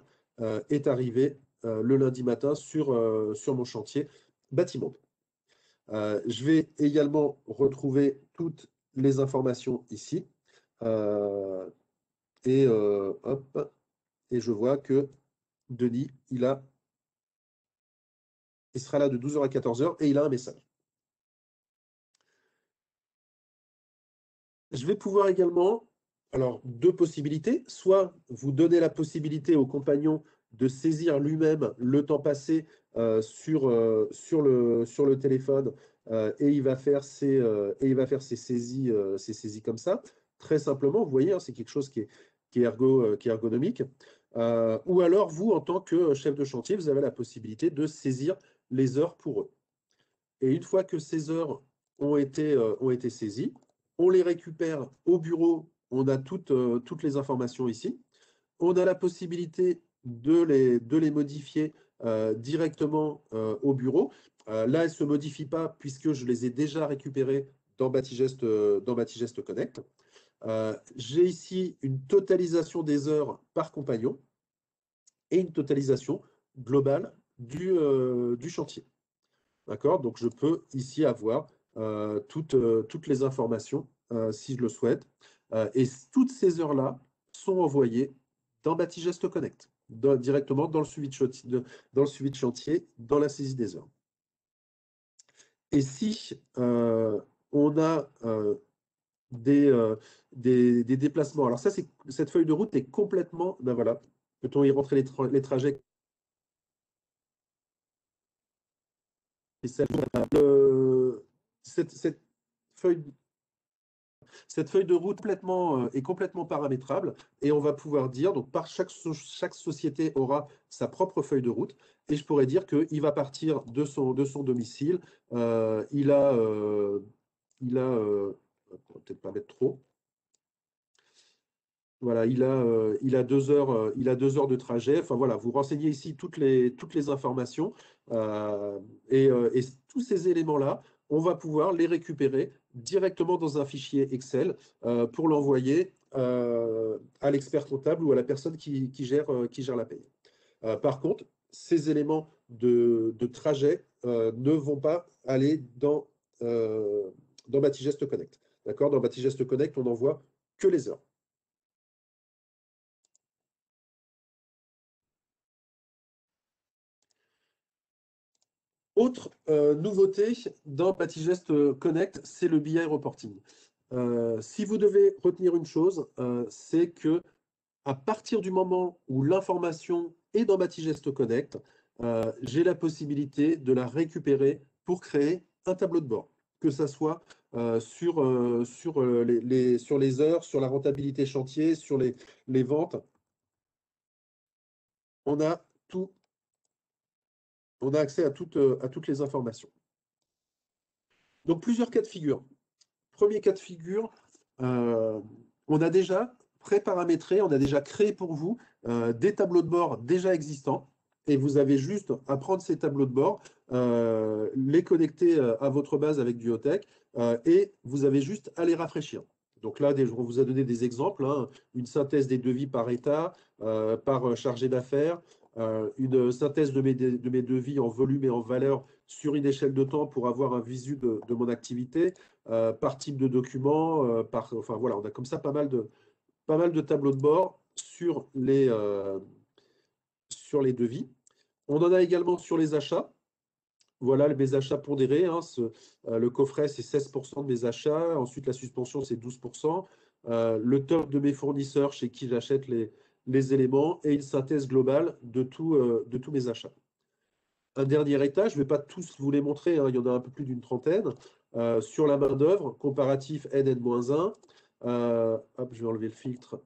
est arrivé le lundi matin sur mon chantier bâtiment. Je vais également retrouver toutes les informations ici. Hop, et je vois que Denis, il sera là de 12 h à 14 h et il a un message. Je vais pouvoir également, alors deux possibilités, soit vous donner la possibilité au compagnon de saisir lui-même le temps passé sur le téléphone et il va faire ses saisies comme ça. Très simplement, vous voyez, hein, c'est quelque chose qui est ergonomique. Ou alors, vous, en tant que chef de chantier, vous avez la possibilité de saisir les heures pour eux. Et une fois que ces heures ont été saisies, on les récupère au bureau. On a toutes les informations ici. On a la possibilité de les modifier directement au bureau. Là, elles ne se modifient pas puisque je les ai déjà récupérées dans Batigest Connect. J'ai ici une totalisation des heures par compagnon et une totalisation globale du chantier. D'accord? Donc, je peux ici avoir toutes les informations si je le souhaite. Et toutes ces heures-là sont envoyées dans Batigest Connect, directement dans le suivi de chantier, dans la saisie des heures. Et si on a des déplacements, alors ça, cette feuille de route est complètement, ben voilà, peut-on y rentrer les trajets et cette feuille Cette feuille de route est complètement paramétrable et on va pouvoir dire, donc chaque société aura sa propre feuille de route et je pourrais dire qu'il va partir de son domicile. Il a, on va peut-être pas mettre trop. Voilà, il a 2 heures, il a 2 heures de trajet. Enfin voilà, vous renseignez ici toutes les informations et tous ces éléments-là, on va pouvoir les récupérer directement dans un fichier Excel pour l'envoyer à l'expert comptable ou à la personne qui gère la paye. Par contre, ces éléments de trajet ne vont pas aller dans Batigest Connect. D'accord? Dans Batigest Connect, on n'envoie que les heures. Autre nouveauté dans Batigest Connect, c'est le BI reporting. Si vous devez retenir une chose, c'est que à partir du moment où l'information est dans Batigest Connect, j'ai la possibilité de la récupérer pour créer un tableau de bord, que ce soit sur les heures, sur la rentabilité chantier, sur les ventes. On a tout, on a accès à toutes les informations. Donc, plusieurs cas de figure. Premier cas de figure, on a déjà pré-paramétré, on a déjà créé pour vous des tableaux de bord déjà existants. Et vous avez juste à prendre ces tableaux de bord, les connecter à votre base avec du Duotech et vous avez juste à les rafraîchir. Donc là, on vous a donné des exemples, hein, une synthèse des devis par état, par chargé d'affaires, une synthèse de mes devis en volume et en valeur sur une échelle de temps pour avoir un visu de mon activité, par type de document, enfin voilà, on a comme ça pas mal de tableaux de bord sur les devis. On en a également sur les achats. Voilà mes achats pondérés. Hein, le coffret, c'est 16% de mes achats. Ensuite, la suspension, c'est 12%. Le top de mes fournisseurs chez qui j'achète les éléments et une synthèse globale de tous mes achats. Un dernier état, je ne vais pas tous vous les montrer, hein, il y en a un peu plus d'une trentaine. Sur la main-d'œuvre, comparatif N-1. Hop, je vais enlever le filtre.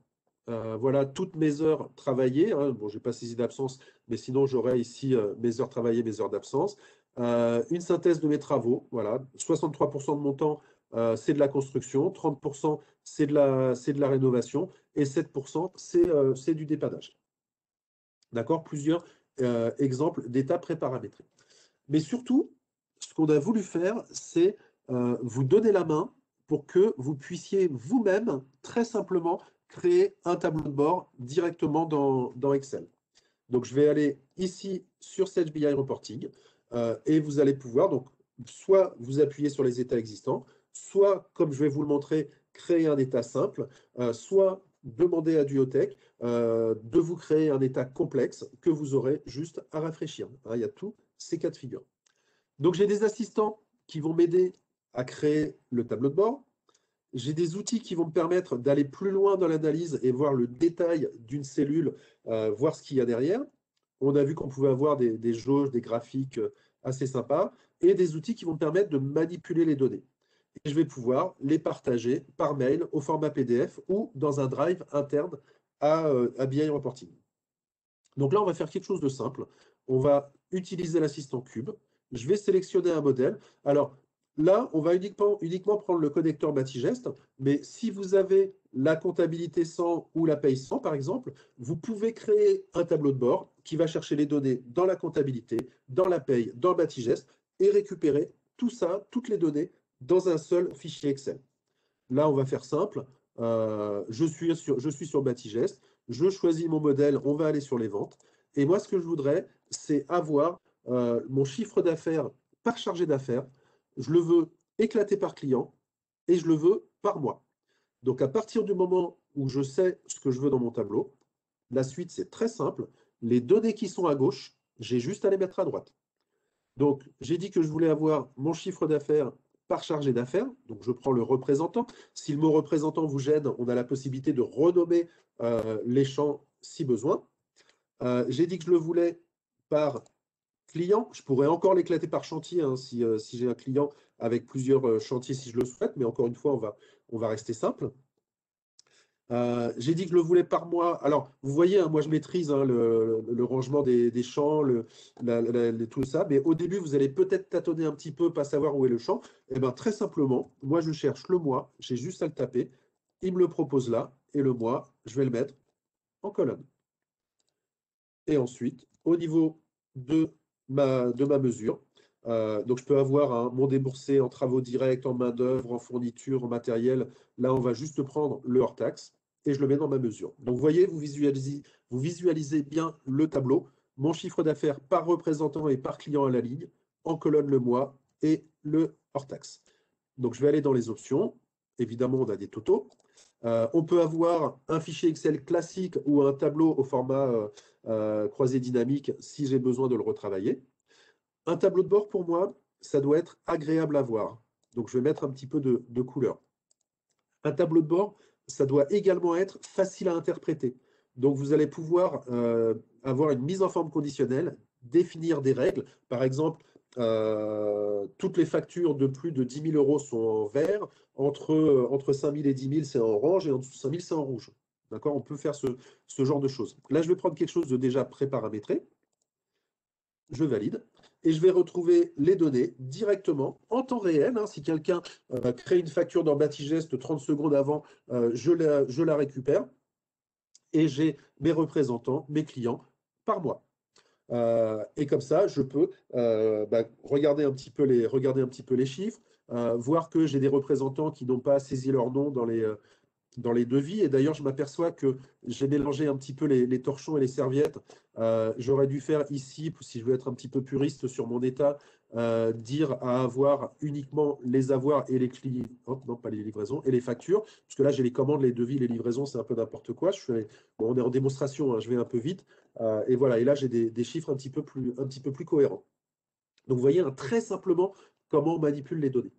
Voilà toutes mes heures travaillées. Hein. Bon, je n'ai pas saisi d'absence, mais sinon j'aurai ici mes heures travaillées, mes heures d'absence. Une synthèse de mes travaux. Voilà, 63% de mon temps, c'est de la construction, 30% c'est de la rénovation et 7% c'est du dépannage. D'accord? Plusieurs exemples d'états pré-paramétrés. Mais surtout, ce qu'on a voulu faire, c'est vous donner la main pour que vous puissiez vous-même, très simplement, créer un tableau de bord directement dans Excel. Donc, je vais aller ici sur Sage BI Reporting et vous allez pouvoir, donc, soit vous appuyer sur les états existants, soit, comme je vais vous le montrer, créer un état simple, soit demander à Duotech de vous créer un état complexe que vous aurez juste à rafraîchir. Hein, il y a tous ces cas de figure. Donc, j'ai des assistants qui vont m'aider à créer le tableau de bord. J'ai des outils qui vont me permettre d'aller plus loin dans l'analyse et voir le détail d'une cellule, voir ce qu'il y a derrière. On a vu qu'on pouvait avoir des jauges, des graphiques assez sympas et des outils qui vont me permettre de manipuler les données. Et je vais pouvoir les partager par mail au format PDF ou dans un drive interne à BI Reporting. Donc là, on va faire quelque chose de simple. On va utiliser l'assistant Cube. Je vais sélectionner un modèle. Alors là, on va uniquement prendre le connecteur Batigest, mais si vous avez la comptabilité 100 ou la paye 100, par exemple, vous pouvez créer un tableau de bord qui va chercher les données dans la comptabilité, dans la paye, dans Batigest et récupérer tout ça, toutes les données, dans un seul fichier Excel. Là, on va faire simple. Je suis sur Batigest. Je choisis mon modèle. On va aller sur les ventes. Et moi, ce que je voudrais, c'est avoir mon chiffre d'affaires par chargé d'affaires. Je le veux éclaté par client et je le veux par mois. Donc, à partir du moment où je sais ce que je veux dans mon tableau, la suite, c'est très simple. Les données qui sont à gauche, j'ai juste à les mettre à droite. Donc, j'ai dit que je voulais avoir mon chiffre d'affaires par chargé d'affaires. Donc, je prends le représentant. Si le mot représentant vous gêne, on a la possibilité de renommer les champs si besoin. J'ai dit que je le voulais par Client, je pourrais encore l'éclater par chantier hein, si j'ai un client avec plusieurs chantiers si je le souhaite, mais encore une fois, on va rester simple. J'ai dit que je le voulais par mois. Alors, vous voyez, hein, moi je maîtrise hein, le rangement des champs, tout ça, mais au début, vous allez peut-être tâtonner un petit peu, pas savoir où est le champ. Et bien, très simplement, moi je cherche le mois, j'ai juste à le taper, il me le propose là, et le mois, je vais le mettre en colonne. Et ensuite, au niveau de ma mesure, donc je peux avoir mon déboursé en travaux directs, en main-d'œuvre, en fourniture, en matériel. Là, on va juste prendre le hors-taxe et je le mets dans ma mesure. Donc, vous voyez, vous visualisez bien le tableau, mon chiffre d'affaires par représentant et par client à la ligne, en colonne le mois et le hors-taxe. Donc, je vais aller dans les options. Évidemment, on a des totaux. On peut avoir un fichier Excel classique ou un tableau au format croisé dynamique si j'ai besoin de le retravailler. Un tableau de bord, pour moi, ça doit être agréable à voir. Donc, je vais mettre un petit peu de couleur. Un tableau de bord, ça doit également être facile à interpréter. Donc, vous allez pouvoir avoir une mise en forme conditionnelle, définir des règles. Par exemple, toutes les factures de plus de 10 000 euros sont en vert, entre 5 000 et 10 000, c'est en orange, et en dessous de 5 000, c'est en rouge. D'accord? On peut faire ce genre de choses. Là, je vais prendre quelque chose de déjà pré-paramétré. Je valide. Et je vais retrouver les données directement en temps réel. Hein. Si quelqu'un crée une facture dans Batigest 30 secondes avant, je la récupère. Et j'ai mes représentants, mes clients par mois. Et comme ça, je peux regarder un petit peu les chiffres, voir que j'ai des représentants qui n'ont pas saisi leur nom dans les devis. Et d'ailleurs, je m'aperçois que j'ai mélangé un petit peu les torchons et les serviettes. J'aurais dû faire ici, si je veux être un petit peu puriste sur mon état, dire à avoir uniquement les avoirs et les clients, non pas les livraisons, et les factures, parce que là j'ai les commandes, les devis, les livraisons, c'est un peu n'importe quoi. On est en démonstration, hein, je vais un peu vite. Et voilà, et là j'ai des chiffres un petit peu plus cohérents. Donc vous voyez très simplement comment on manipule les données.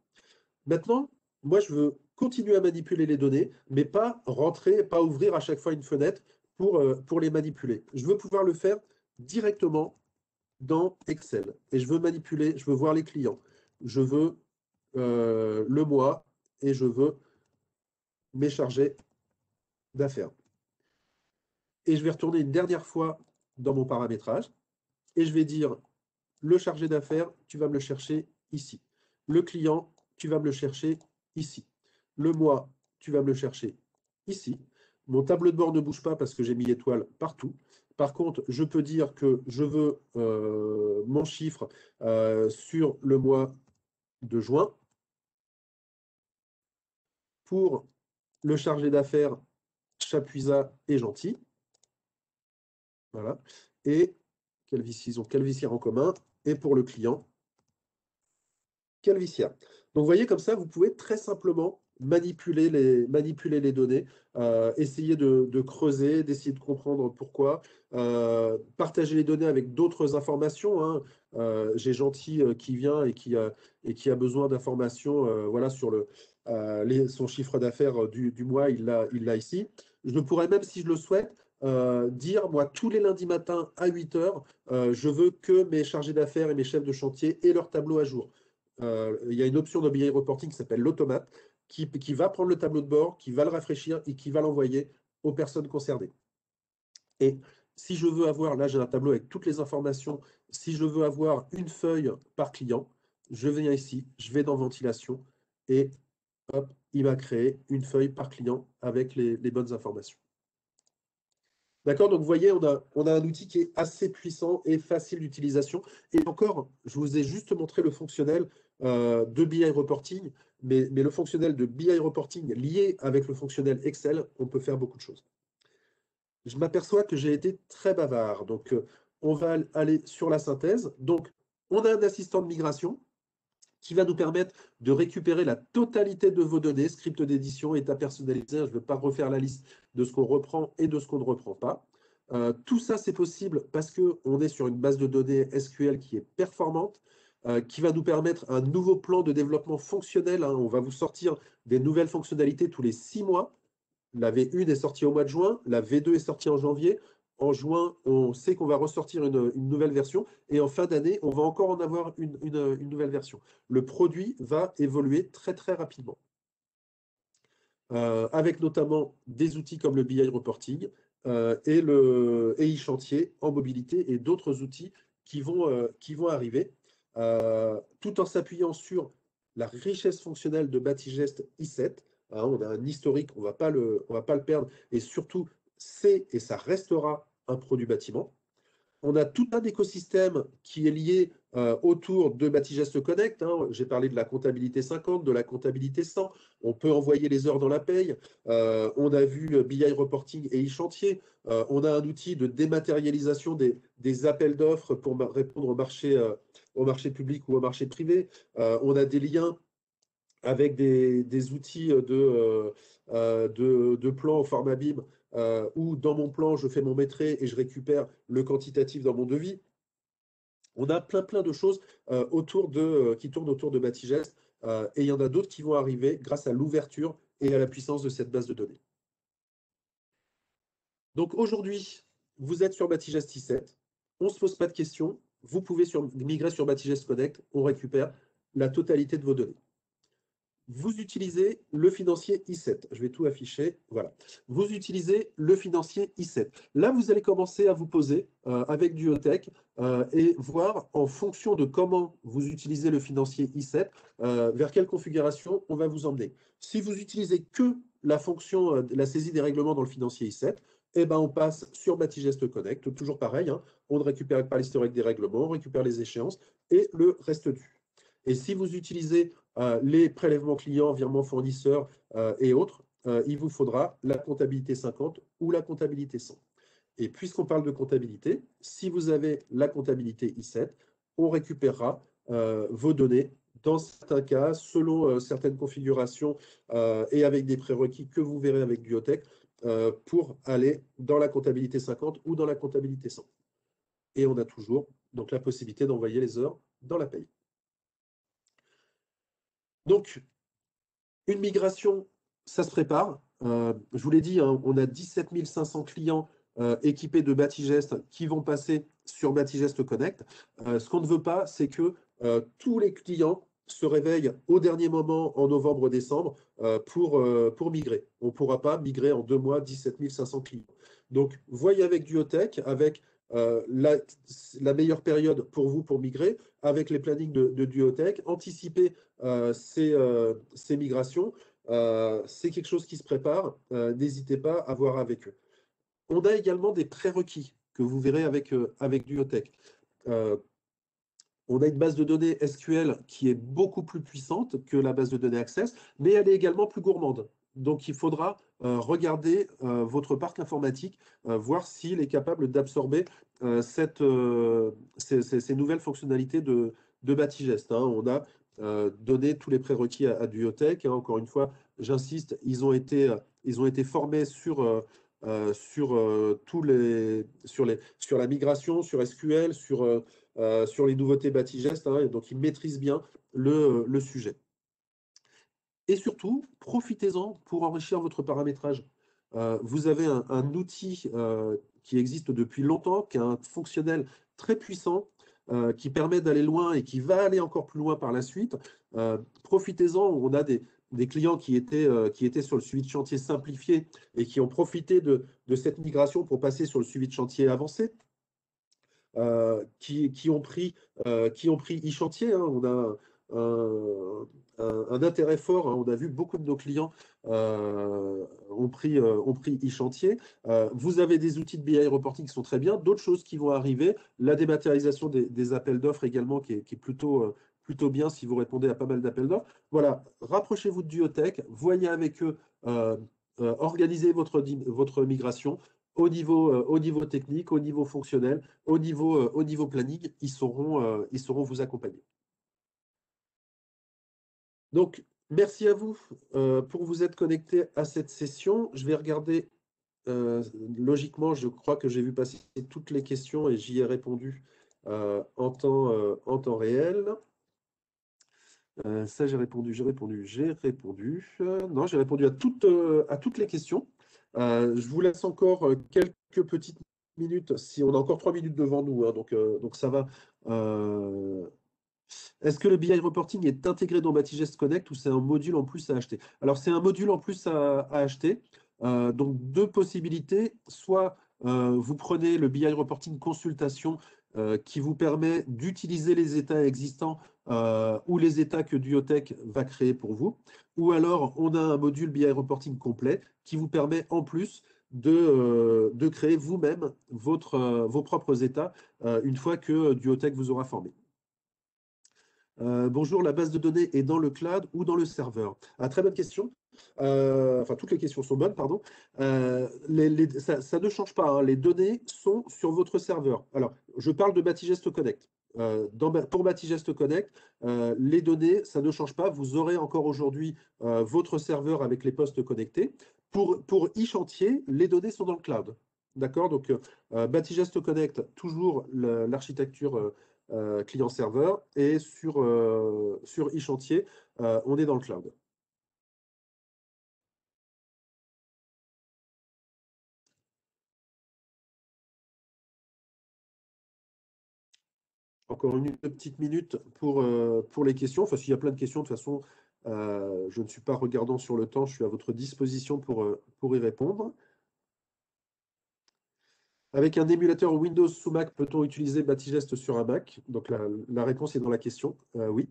Maintenant, moi, je veux continuer à manipuler les données, mais pas rentrer, pas ouvrir à chaque fois une fenêtre pour les manipuler. Je veux pouvoir le faire directement dans Excel. Et je veux manipuler, je veux voir les clients. Je veux le mois et je veux mes chargés d'affaires. Et je vais retourner une dernière fois dans mon paramétrage et je vais dire le chargé d'affaires, tu vas me le chercher ici. Le client, tu vas me le chercher ici. Le mois, tu vas me le chercher ici. Mon tableau de bord ne bouge pas parce que j'ai mis étoile partout. Par contre, je peux dire que je veux mon chiffre sur le mois de juin. Pour le chargé d'affaires, Chapuisat et Gentil. Voilà. Et ils ont Calvissière en commun. Et pour le client, Calvissière. Donc, vous voyez, comme ça, vous pouvez très simplement manipuler les données, essayer de creuser, d'essayer de comprendre pourquoi, partager les données avec d'autres informations. Hein. J'ai Gentil qui vient et qui a besoin d'informations voilà, sur son chiffre d'affaires du mois, il l'a ici. Je pourrais même, si je le souhaite, dire, moi, tous les lundis matins à 8 heures, je veux que mes chargés d'affaires et mes chefs de chantier aient leur tableau à jour. Il y a une option dans BI Reporting qui s'appelle l'automate, qui va prendre le tableau de bord, qui va le rafraîchir et qui va l'envoyer aux personnes concernées. Et si je veux avoir, là j'ai un tableau avec toutes les informations, si je veux avoir une feuille par client, je viens ici, je vais dans ventilation et hop, il m'a créé une feuille par client avec les bonnes informations. D'accord, donc vous voyez, on a un outil qui est assez puissant et facile d'utilisation. Et encore, je vous ai juste montré le fonctionnel de BI Reporting, mais le fonctionnel de BI Reporting lié avec le fonctionnel Excel, on peut faire beaucoup de choses. Je m'aperçois que j'ai été très bavard, donc on va aller sur la synthèse. Donc, on a un assistant de migration qui va nous permettre de récupérer la totalité de vos données, script d'édition, état personnalisé. Je ne vais pas refaire la liste de ce qu'on reprend et de ce qu'on ne reprend pas. Tout ça, c'est possible parce qu'on est sur une base de données SQL qui est performante, qui va nous permettre un nouveau plan de développement fonctionnel. Hein. On va vous sortir des nouvelles fonctionnalités tous les 6 mois. La V1 est sortie au mois de juin, la V2 est sortie en janvier. En juin, on sait qu'on va ressortir une nouvelle version. Et en fin d'année, on va encore en avoir une nouvelle version. Le produit va évoluer très, très rapidement. Avec notamment des outils comme le BI Reporting et e-chantier en mobilité et d'autres outils qui vont arriver, tout en s'appuyant sur la richesse fonctionnelle de Batigest i7. Hein, on a un historique, on va pas le perdre, et surtout, c'est et ça restera un produit bâtiment. On a tout un écosystème qui est lié autour de Batigest Connect. Hein. J'ai parlé de la comptabilité 50, de la comptabilité 100. On peut envoyer les heures dans la paye. On a vu BI Reporting et e-chantier. On a un outil de dématérialisation des appels d'offres pour répondre au marché public ou au marché privé. On a des liens avec des outils de plan au format BIM, où dans mon plan, je fais mon maîtrise et je récupère le quantitatif dans mon devis. On a plein de choses qui tournent autour de Batigest, et il y en a d'autres qui vont arriver grâce à l'ouverture et à la puissance de cette base de données. Donc aujourd'hui, vous êtes sur Batigest i7, on ne se pose pas de questions, vous pouvez migrer sur Batigest Connect, on récupère la totalité de vos données. Vous utilisez le financier i7. Je vais tout afficher. Voilà. Vous utilisez le financier i7. Là, vous allez commencer à vous poser avec Duotech et voir en fonction de comment vous utilisez le financier i7, vers quelle configuration on va vous emmener. Si vous utilisez que la fonction de la saisie des règlements dans le financier i7, eh ben, on passe sur Batigest Connect. Toujours pareil, hein, on ne récupère pas l'historique des règlements, on récupère les échéances et le reste dû. Et si vous utilisez les prélèvements clients, virements fournisseurs et autres, il vous faudra la comptabilité 50 ou la comptabilité 100. Et puisqu'on parle de comptabilité, si vous avez la comptabilité i7, on récupérera vos données dans certains cas, selon certaines configurations et avec des prérequis que vous verrez avec Duotech, pour aller dans la comptabilité 50 ou dans la comptabilité 100. Et on a toujours donc la possibilité d'envoyer les heures dans la paye. Donc, une migration, ça se prépare. Je vous l'ai dit, hein, on a 17 500 clients équipés de Batigest qui vont passer sur Batigest Connect. Ce qu'on ne veut pas, c'est que tous les clients se réveillent au dernier moment en novembre-décembre pour migrer. On ne pourra pas migrer en 2 mois 17 500 clients. Donc, voyez avec Duotech, avec la meilleure période pour vous pour migrer, avec les plannings de Duotech, anticiper ces migrations. C'est quelque chose qui se prépare. N'hésitez pas à voir avec eux. On a également des prérequis que vous verrez avec Duotech. On a une base de données SQL qui est beaucoup plus puissante que la base de données Access, mais elle est également plus gourmande. Donc, il faudra regarder votre parc informatique, voir s'il est capable d'absorber ces nouvelles fonctionnalités de Batigest. Hein. On a donné tous les prérequis à Duotech. Hein. Encore une fois, j'insiste, ils ont été formés sur la migration, sur SQL, sur les nouveautés Batigest, hein, donc ils maîtrisent bien le sujet. Et surtout, profitez-en pour enrichir votre paramétrage. Vous avez un outil qui existe depuis longtemps, qui est un fonctionnel très puissant, qui permet d'aller loin et qui va aller encore plus loin par la suite. Profitez-en, on a des clients qui étaient sur le suivi de chantier simplifié et qui ont profité de cette migration pour passer sur le suivi de chantier avancé. Qui ont pris e-chantier. Hein. On a un intérêt fort. Hein. On a vu beaucoup de nos clients ont pris e-chantier. Vous avez des outils de BI reporting qui sont très bien. D'autres choses qui vont arriver. La dématérialisation des appels d'offres également qui est plutôt bien si vous répondez à pas mal d'appels d'offres. Voilà, rapprochez-vous de Duotech, voyez avec eux, organisez votre migration. Au niveau technique, au niveau fonctionnel, au niveau planning, ils sauront vous accompagner. Donc, merci à vous pour vous être connectés à cette session. Je vais regarder, logiquement, je crois que j'ai vu passer toutes les questions et j'y ai répondu en temps réel. Ça, j'ai répondu. Non, j'ai répondu à toutes les questions. Je vous laisse encore quelques petites minutes, si on a encore 3 minutes devant nous, hein, donc ça va. Est-ce que le BI reporting est intégré dans Batigest Connect ou c'est un module en plus à acheter? Alors, c'est un module en plus à acheter. Donc, deux possibilités. Soit vous prenez le BI reporting consultation qui vous permet d'utiliser les états existants ou les états que Duotech va créer pour vous. Ou alors, on a un module BI reporting complet qui vous permet en plus de créer vous-même vos propres états une fois que Duotech vous aura formé. Bonjour, la base de données est dans le cloud ou dans le serveur? Ah, très bonne question. Enfin, toutes les questions sont bonnes, pardon. Ça ne change pas, hein. Les données sont sur votre serveur. Alors, je parle de Batigest Connect. Pour Batigest Connect, les données, ça ne change pas. Vous aurez encore aujourd'hui votre serveur avec les postes connectés. Pour e-chantier, les données sont dans le cloud. D'accord? Donc, Batigest Connect, toujours l'architecture client-serveur, et sur e-chantier, on est dans le cloud. Encore une petite minute pour les questions. Enfin, s'il y a plein de questions, de toute façon, je ne suis pas regardant sur le temps, je suis à votre disposition pour y répondre. Avec un émulateur Windows sous Mac, peut-on utiliser Batigest sur un Mac? Donc la réponse est dans la question. Oui.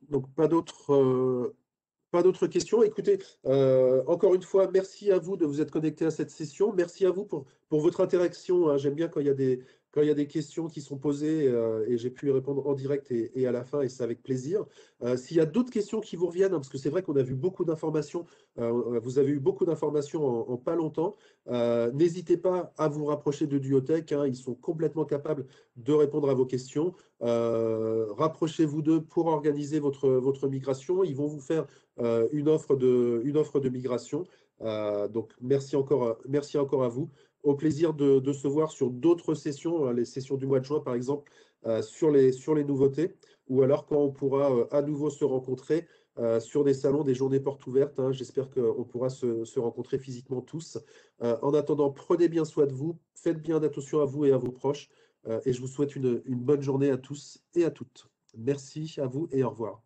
Donc pas d'autres questions. Écoutez, encore une fois, merci à vous de vous être connecté à cette session. Merci à vous pour votre interaction, hein. J'aime bien quand il y a des questions qui sont posées et j'ai pu y répondre en direct et à la fin, et c'est avec plaisir. S'il y a d'autres questions qui vous reviennent, hein, parce que c'est vrai qu'on a vu beaucoup d'informations, vous avez eu beaucoup d'informations en pas longtemps, n'hésitez pas à vous rapprocher de Duotech, hein. Ils sont complètement capables de répondre à vos questions. Rapprochez-vous d'eux pour organiser votre migration. Ils vont vous faire une offre de migration. Donc, merci encore à vous. Au plaisir de se voir sur d'autres sessions, les sessions du mois de juin, par exemple, sur les nouveautés, ou alors quand on pourra à nouveau se rencontrer sur des salons, des journées portes ouvertes, hein. J'espère qu'on pourra se rencontrer physiquement tous. En attendant, prenez bien soin de vous, faites bien attention à vous et à vos proches, et je vous souhaite une bonne journée à tous et à toutes. Merci à vous et au revoir.